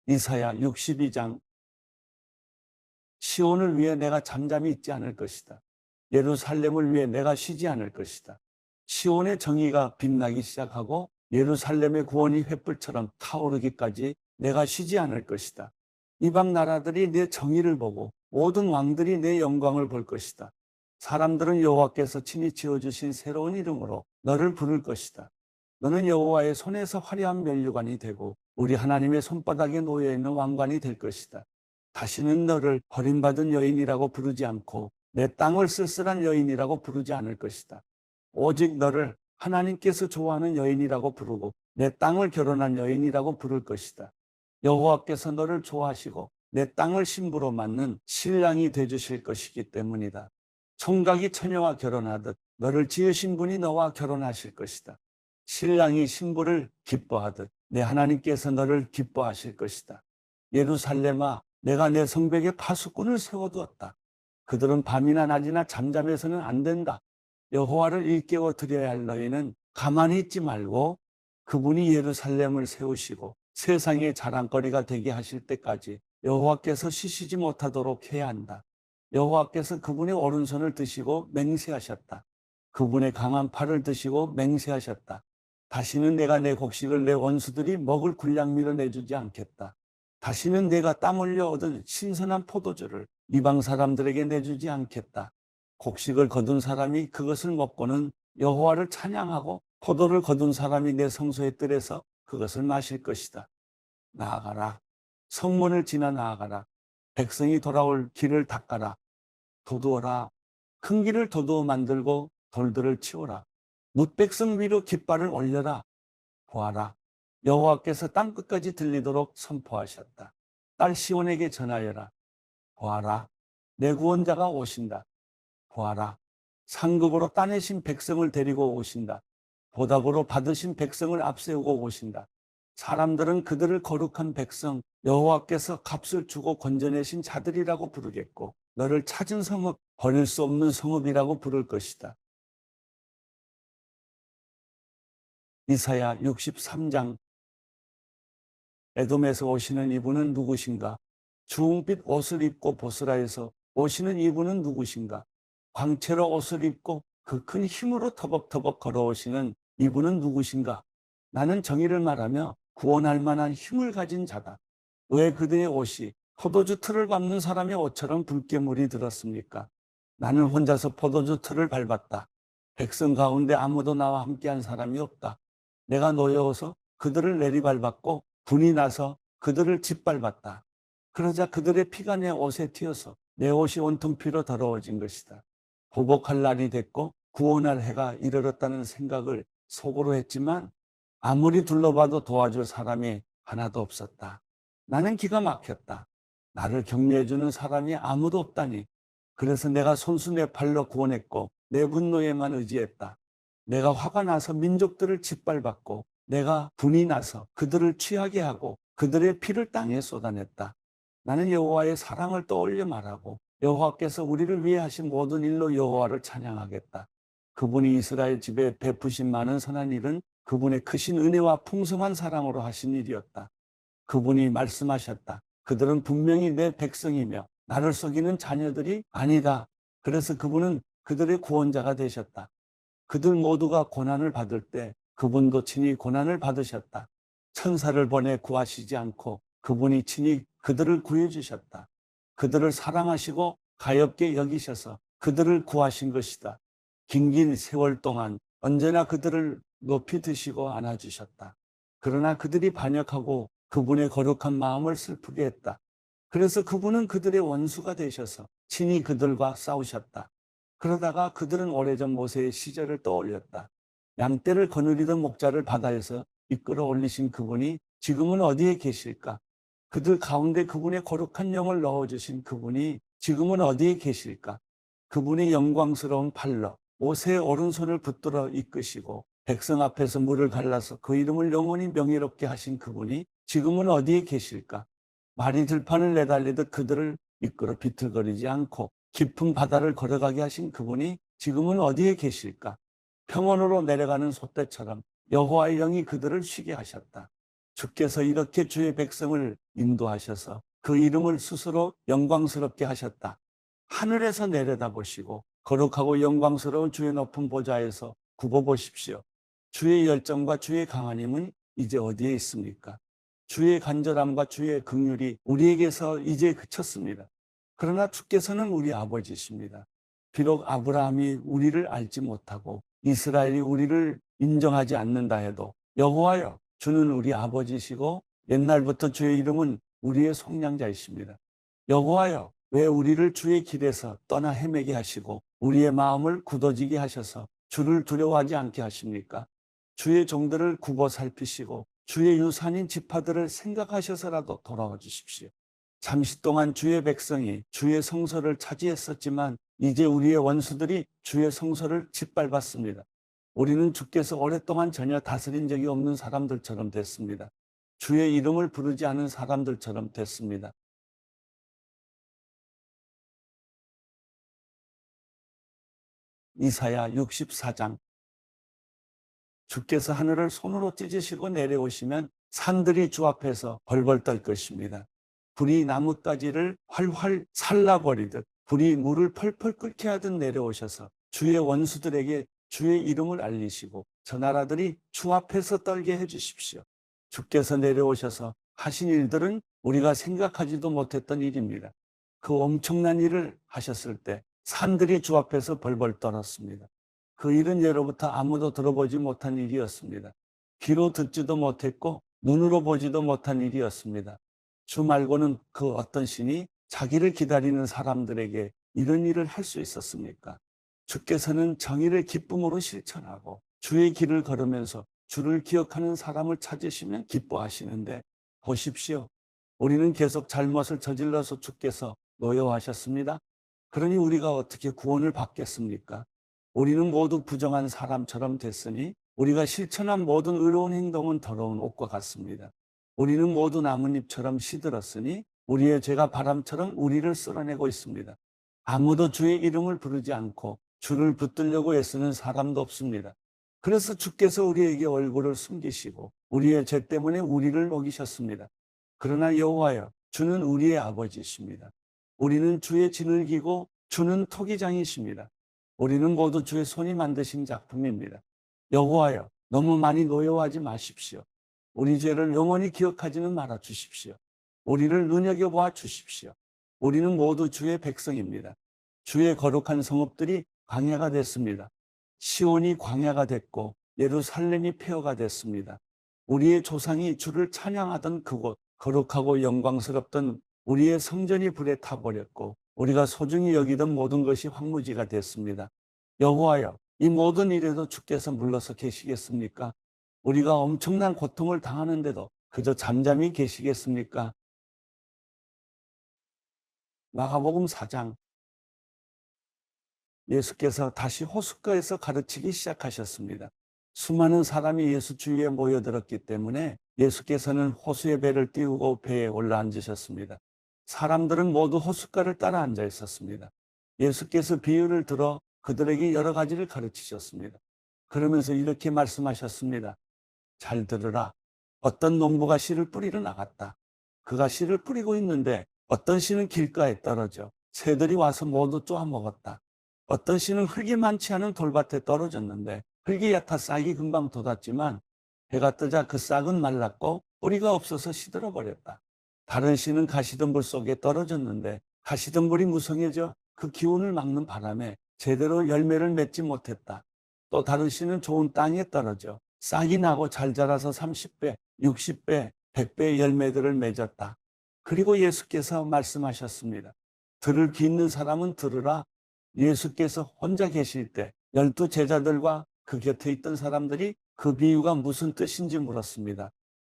이사야 62장. 시온을 위해 내가 잠잠히 있지 않을 것이다. 예루살렘을 위해 내가 쉬지 않을 것이다. 시온의 정의가 빛나기 시작하고 예루살렘의 구원이 횃불처럼 타오르기까지 내가 쉬지 않을 것이다. 이방 나라들이 내 정의를 보고 모든 왕들이 내 영광을 볼 것이다. 사람들은 여호와께서 친히 지어주신 새로운 이름으로 너를 부를 것이다. 너는 여호와의 손에서 화려한 면류관이 되고 우리 하나님의 손바닥에 놓여있는 왕관이 될 것이다. 다시는 너를 버림받은 여인이라고 부르지 않고 내 땅을 쓸쓸한 여인이라고 부르지 않을 것이다. 오직 너를 하나님께서 좋아하는 여인이라고 부르고 내 땅을 결혼한 여인이라고 부를 것이다. 여호와께서 너를 좋아하시고 내 땅을 신부로 맞는 신랑이 되주실 것이기 때문이다. 총각이 처녀와 결혼하듯 너를 지으신 분이 너와 결혼하실 것이다. 신랑이 신부를 기뻐하듯 내 하나님께서 너를 기뻐하실 것이다. 예루살렘아, 내가 내 성벽에 파수꾼을 세워두었다. 그들은 밤이나 낮이나 잠잠해서는 안 된다. 여호와를 일깨워 드려야 할 너희는 가만히 있지 말고 그분이 예루살렘을 세우시고 세상의 자랑거리가 되게 하실 때까지 여호와께서 쉬시지 못하도록 해야 한다. 여호와께서 그분의 오른손을 드시고 맹세하셨다. 그분의 강한 팔을 드시고 맹세하셨다. 다시는 내가 내 곡식을 내 원수들이 먹을 군량미로 내주지 않겠다. 다시는 내가 땀 흘려 얻은 신선한 포도주를 이방 사람들에게 내주지 않겠다. 곡식을 거둔 사람이 그것을 먹고는 여호와를 찬양하고 포도를 거둔 사람이 내 성소의 뜰에서 그것을 마실 것이다. 나아가라. 성문을 지나 나아가라. 백성이 돌아올 길을 닦아라. 도두어라. 큰 길을 도두어 만들고 돌들을 치워라. 뭇백성 위로 깃발을 올려라. 보아라. 여호와께서 땅끝까지 들리도록 선포하셨다. 딸 시온에게 전하여라. 보아라. 내 구원자가 오신다. 보아라. 상급으로 따내신 백성을 데리고 오신다. 보답으로 받으신 백성을 앞세우고 오신다. 사람들은 그들을 거룩한 백성, 여호와께서 값을 주고 건져내신 자들이라고 부르겠고 너를 찾은 성읍, 버릴 수 없는 성읍이라고 부를 것이다. 이사야 63장. 에돔에서 오시는 이분은 누구신가? 주홍빛 옷을 입고 보스라에서 오시는 이분은 누구신가? 광채로 옷을 입고 그 큰 힘으로 터벅터벅 걸어오시는 이분은 누구신가? 나는 정의를 말하며 구원할 만한 힘을 가진 자다. 왜 그들의 옷이 포도주 틀을 밟는 사람의 옷처럼 붉게물이 들었습니까? 나는 혼자서 포도주 틀을 밟았다. 백성 가운데 아무도 나와 함께한 사람이 없다. 내가 노여워서 그들을 내리밟았고 분이 나서 그들을 짓밟았다. 그러자 그들의 피가 내 옷에 튀어서 내 옷이 온통 피로 더러워진 것이다. 보복할 날이 됐고 구원할 해가 이르렀다는 생각을 속으로 했지만 아무리 둘러봐도 도와줄 사람이 하나도 없었다. 나는 기가 막혔다. 나를 격려해주는 사람이 아무도 없다니. 그래서 내가 손수 내 팔로 구원했고 내 분노에만 의지했다. 내가 화가 나서 민족들을 짓밟았고 내가 분이 나서 그들을 취하게 하고 그들의 피를 땅에 쏟아냈다. 나는 여호와의 사랑을 떠올려 말하고 여호와께서 우리를 위해 하신 모든 일로 여호와를 찬양하겠다. 그분이 이스라엘 집에 베푸신 많은 선한 일은 그분의 크신 은혜와 풍성한 사랑으로 하신 일이었다. 그분이 말씀하셨다. 그들은 분명히 내 백성이며 나를 속이는 자녀들이 아니다. 그래서 그분은 그들의 구원자가 되셨다. 그들 모두가 고난을 받을 때 그분도 친히 고난을 받으셨다. 천사를 보내 구하시지 않고 그분이 친히 그들을 구해주셨다. 그들을 사랑하시고 가엾게 여기셔서 그들을 구하신 것이다. 긴긴 세월 동안 언제나 그들을 높이 드시고 안아주셨다. 그러나 그들이 반역하고 그분의 거룩한 마음을 슬프게 했다. 그래서 그분은 그들의 원수가 되셔서 친히 그들과 싸우셨다. 그러다가 그들은 오래전 모세의 시절을 떠올렸다. 양떼를 거느리던 목자를 바다에서 이끌어 올리신 그분이 지금은 어디에 계실까? 그들 가운데 그분의 거룩한 영을 넣어주신 그분이 지금은 어디에 계실까? 그분의 영광스러운 팔로 모세의 오른손을 붙들어 이끄시고 백성 앞에서 물을 갈라서 그 이름을 영원히 명예롭게 하신 그분이 지금은 어디에 계실까? 말이 들판을 내달리듯 그들을 이끌어 비틀거리지 않고 깊은 바다를 걸어가게 하신 그분이 지금은 어디에 계실까? 평원으로 내려가는 솥대처럼 여호와의 영이 그들을 쉬게 하셨다. 주께서 이렇게 주의 백성을 인도하셔서 그 이름을 스스로 영광스럽게 하셨다. 하늘에서 내려다보시고 거룩하고 영광스러운 주의 높은 보좌에서 굽어보십시오. 주의 열정과 주의 강한 힘은 이제 어디에 있습니까? 주의 간절함과 주의 긍휼이 우리에게서 이제 그쳤습니다. 그러나 주께서는 우리 아버지십니다. 비록 아브라함이 우리를 알지 못하고 이스라엘이 우리를 인정하지 않는다 해도 여호와여, 주는 우리 아버지시고 옛날부터 주의 이름은 우리의 속량자이십니다. 여호와여, 왜 우리를 주의 길에서 떠나 헤매게 하시고 우리의 마음을 굳어지게 하셔서 주를 두려워하지 않게 하십니까? 주의 종들을 굽어 살피시고 주의 유산인 지파들을 생각하셔서라도 돌아와 주십시오. 잠시 동안 주의 백성이 주의 성소를 차지했었지만 이제 우리의 원수들이 주의 성소를 짓밟았습니다. 우리는 주께서 오랫동안 전혀 다스린 적이 없는 사람들처럼 됐습니다. 주의 이름을 부르지 않은 사람들처럼 됐습니다. 이사야 64장. 주께서 하늘을 손으로 찢으시고 내려오시면 산들이 주 앞에서 벌벌 떨 것입니다. 불이 나뭇가지를 활활 살라버리듯 불이 물을 펄펄 끓게 하듯 내려오셔서 주의 원수들에게 주의 이름을 알리시고 저 나라들이 주 앞에서 떨게 해주십시오. 주께서 내려오셔서 하신 일들은 우리가 생각하지도 못했던 일입니다. 그 엄청난 일을 하셨을 때 산들이 주 앞에서 벌벌 떨었습니다. 그 일은 예로부터 아무도 들어보지 못한 일이었습니다. 귀로 듣지도 못했고 눈으로 보지도 못한 일이었습니다. 주 말고는 그 어떤 신이 자기를 기다리는 사람들에게 이런 일을 할 수 있었습니까? 주께서는 정의를 기쁨으로 실천하고 주의 길을 걸으면서 주를 기억하는 사람을 찾으시면 기뻐하시는데, 보십시오. 우리는 계속 잘못을 저질러서 주께서 노여워하셨습니다. 그러니 우리가 어떻게 구원을 받겠습니까? 우리는 모두 부정한 사람처럼 됐으니 우리가 실천한 모든 의로운 행동은 더러운 옷과 같습니다. 우리는 모두 나뭇잎처럼 시들었으니 우리의 죄가 바람처럼 우리를 쓸어내고 있습니다. 아무도 주의 이름을 부르지 않고 주를 붙들려고 애쓰는 사람도 없습니다. 그래서 주께서 우리에게 얼굴을 숨기시고 우리의 죄 때문에 우리를 먹이셨습니다. 그러나 여호와여, 주는 우리의 아버지이십니다. 우리는 주의 진흙이고 주는 토기장이십니다. 우리는 모두 주의 손이 만드신 작품입니다. 여호와여, 너무 많이 노여워하지 마십시오. 우리 죄를 영원히 기억하지는 말아 주십시오. 우리를 눈여겨보아 주십시오. 우리는 모두 주의 백성입니다. 주의 거룩한 성읍들이 광야가 됐습니다. 시온이 광야가 됐고 예루살렘이 폐허가 됐습니다. 우리의 조상이 주를 찬양하던 그곳, 거룩하고 영광스럽던 우리의 성전이 불에 타버렸고 우리가 소중히 여기던 모든 것이 황무지가 됐습니다. 여호와여, 이 모든 일에도 주께서 물러서 계시겠습니까? 우리가 엄청난 고통을 당하는데도 그저 잠잠히 계시겠습니까? 마가복음 4장. 예수께서 다시 호숫가에서 가르치기 시작하셨습니다. 수많은 사람이 예수 주위에 모여들었기 때문에 예수께서는 호수의 배를 띄우고 배에 올라앉으셨습니다. 사람들은 모두 호숫가를 따라 앉아 있었습니다. 예수께서 비유를 들어 그들에게 여러 가지를 가르치셨습니다. 그러면서 이렇게 말씀하셨습니다. 잘 들으라. 어떤 농부가 씨를 뿌리러 나갔다. 그가 씨를 뿌리고 있는데 어떤 씨는 길가에 떨어져 새들이 와서 모두 쪼아 먹었다. 어떤 씨는 흙이 많지 않은 돌밭에 떨어졌는데 흙이 얕아 싹이 금방 돋았지만 해가 뜨자 그 싹은 말랐고 뿌리가 없어서 시들어 버렸다. 다른 씨는 가시덤불 속에 떨어졌는데 가시덤불이 무성해져 그 기운을 막는 바람에 제대로 열매를 맺지 못했다. 또 다른 씨는 좋은 땅에 떨어져 싹이 나고 잘 자라서 30배, 60배, 100배의 열매들을 맺었다. 그리고 예수께서 말씀하셨습니다. 들을 귀 있는 사람은 들으라. 예수께서 혼자 계실 때 12 제자들과 그 곁에 있던 사람들이 그 비유가 무슨 뜻인지 물었습니다.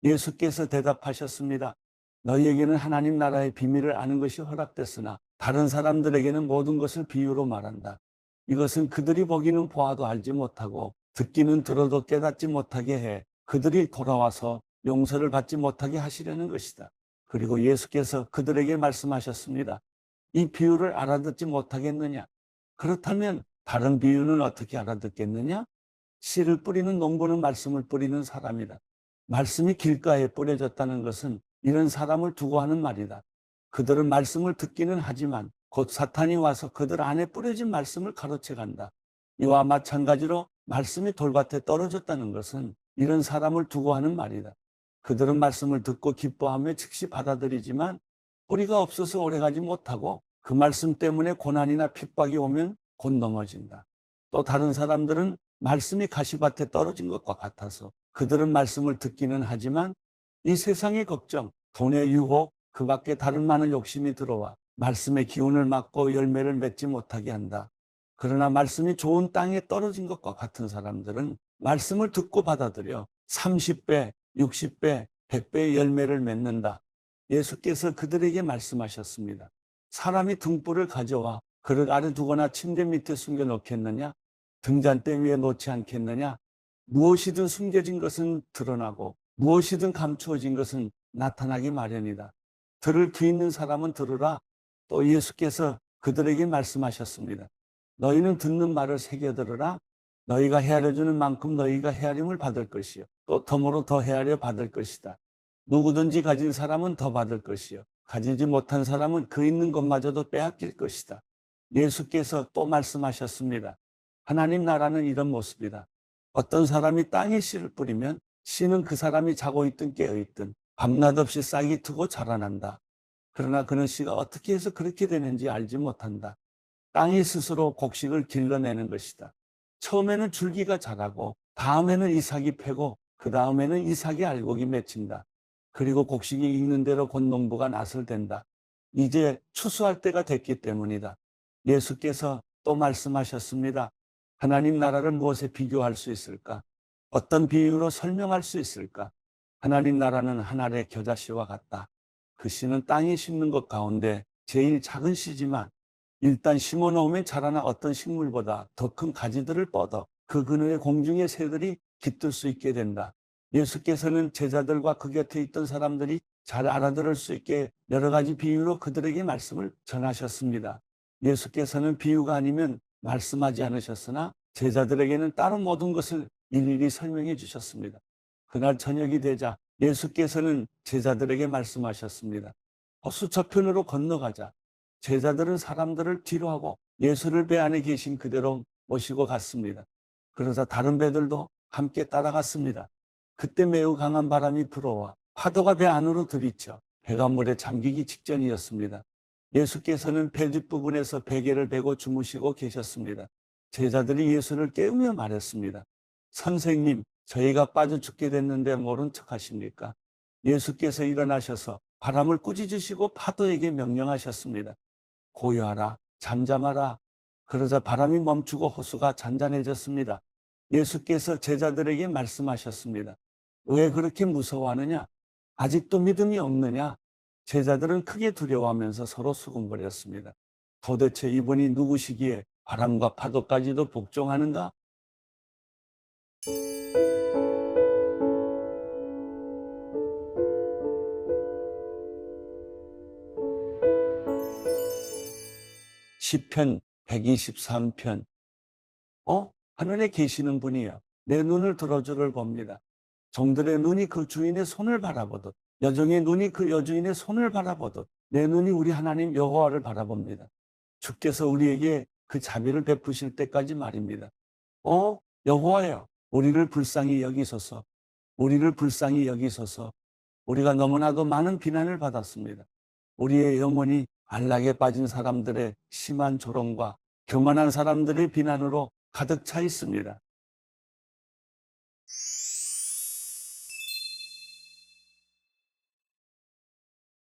예수께서 대답하셨습니다. 너희에게는 하나님 나라의 비밀을 아는 것이 허락됐으나 다른 사람들에게는 모든 것을 비유로 말한다. 이것은 그들이 보기는 보아도 알지 못하고 듣기는 들어도 깨닫지 못하게 해 그들이 돌아와서 용서를 받지 못하게 하시려는 것이다. 그리고 예수께서 그들에게 말씀하셨습니다. 이 비유를 알아듣지 못하겠느냐? 그렇다면 다른 비유는 어떻게 알아듣겠느냐? 씨를 뿌리는 농부는 말씀을 뿌리는 사람이다. 말씀이 길가에 뿌려졌다는 것은 이런 사람을 두고 하는 말이다. 그들은 말씀을 듣기는 하지만 곧 사탄이 와서 그들 안에 뿌려진 말씀을 가로채 간다. 이와 마찬가지로 말씀이 돌밭에 떨어졌다는 것은 이런 사람을 두고 하는 말이다. 그들은 말씀을 듣고 기뻐하며 즉시 받아들이지만 뿌리가 없어서 오래가지 못하고 그 말씀 때문에 고난이나 핍박이 오면 곧 넘어진다. 또 다른 사람들은 말씀이 가시밭에 떨어진 것과 같아서 그들은 말씀을 듣기는 하지만 이 세상의 걱정, 돈의 유혹, 그 밖에 다른 많은 욕심이 들어와 말씀의 기운을 막고 열매를 맺지 못하게 한다. 그러나 말씀이 좋은 땅에 떨어진 것과 같은 사람들은 말씀을 듣고 받아들여 30배, 60배, 100배의 열매를 맺는다. 예수께서 그들에게 말씀하셨습니다. 사람이 등불을 가져와 그릇 아래 두거나 침대 밑에 숨겨 놓겠느냐? 등잔대 위에 놓지 않겠느냐? 무엇이든 숨겨진 것은 드러나고 무엇이든 감추어진 것은 나타나기 마련이다. 들을 귀 있는 사람은 들으라. 또 예수께서 그들에게 말씀하셨습니다. 너희는 듣는 말을 새겨 들으라. 너희가 헤아려주는 만큼 너희가 헤아림을 받을 것이요. 또 덤으로 더 헤아려 받을 것이다. 누구든지 가진 사람은 더 받을 것이요. 가지지 못한 사람은 그 있는 것마저도 빼앗길 것이다. 예수께서 또 말씀하셨습니다. 하나님 나라는 이런 모습이다. 어떤 사람이 땅에 씨를 뿌리면 씨는 그 사람이 자고 있든 깨어 있든 밤낮 없이 싹이 트고 자라난다. 그러나 그는 씨가 어떻게 해서 그렇게 되는지 알지 못한다. 땅이 스스로 곡식을 길러내는 것이다. 처음에는 줄기가 자라고 다음에는 이삭이 패고 그 다음에는 이삭의 알곡이 맺힌다. 그리고 곡식이 익는 대로 곧 농부가 낫을 댄다. 이제 추수할 때가 됐기 때문이다. 예수께서 또 말씀하셨습니다. 하나님 나라를 무엇에 비교할 수 있을까? 어떤 비유로 설명할 수 있을까? 하나님 나라는 한 알의 겨자씨와 같다. 그 씨는 땅에 심는 것 가운데 제일 작은 씨지만 일단 심어놓으면 자라나 어떤 식물보다 더 큰 가지들을 뻗어 그 그늘에 공중의 새들이 깃들 수 있게 된다. 예수께서는 제자들과 그 곁에 있던 사람들이 잘 알아들을 수 있게 여러 가지 비유로 그들에게 말씀을 전하셨습니다. 예수께서는 비유가 아니면 말씀하지 않으셨으나 제자들에게는 따로 모든 것을 일일이 설명해 주셨습니다. 그날 저녁이 되자 예수께서는 제자들에게 말씀하셨습니다. 호수 저편으로 건너가자. 제자들은 사람들을 뒤로하고 예수를 배 안에 계신 그대로 모시고 갔습니다. 그러자 다른 배들도 함께 따라갔습니다. 그때 매우 강한 바람이 불어와 파도가 배 안으로 들이쳐 배가 물에 잠기기 직전이었습니다. 예수께서는 배 뒷부분에서 베개를 베고 주무시고 계셨습니다. 제자들이 예수를 깨우며 말했습니다. 선생님, 저희가 빠져 죽게 됐는데 모른 척 하십니까? 예수께서 일어나셔서 바람을 꾸짖으시고 파도에게 명령하셨습니다. 고요하라, 잠잠하라. 그러자 바람이 멈추고 호수가 잔잔해졌습니다. 예수께서 제자들에게 말씀하셨습니다. 왜 그렇게 무서워하느냐? 아직도 믿음이 없느냐? 제자들은 크게 두려워하면서 서로 수군거렸습니다. 도대체 이분이 누구시기에 바람과 파도까지도 복종하는가? 시편 123편. 하늘에 계시는 분이여, 내 눈을 들어주를 봅니다. 종들의 눈이 그 주인의 손을 바라보듯, 여종의 눈이 그 여주인의 손을 바라보듯 내 눈이 우리 하나님 여호와를 바라봅니다. 주께서 우리에게 그 자비를 베푸실 때까지 말입니다. 여호와여, 우리를 불쌍히 여기소서. 우리를 불쌍히 여기소서. 우리가 너무나도 많은 비난을 받았습니다. 우리의 영혼이 안락에 빠진 사람들의 심한 조롱과 교만한 사람들의 비난으로 가득 차 있습니다.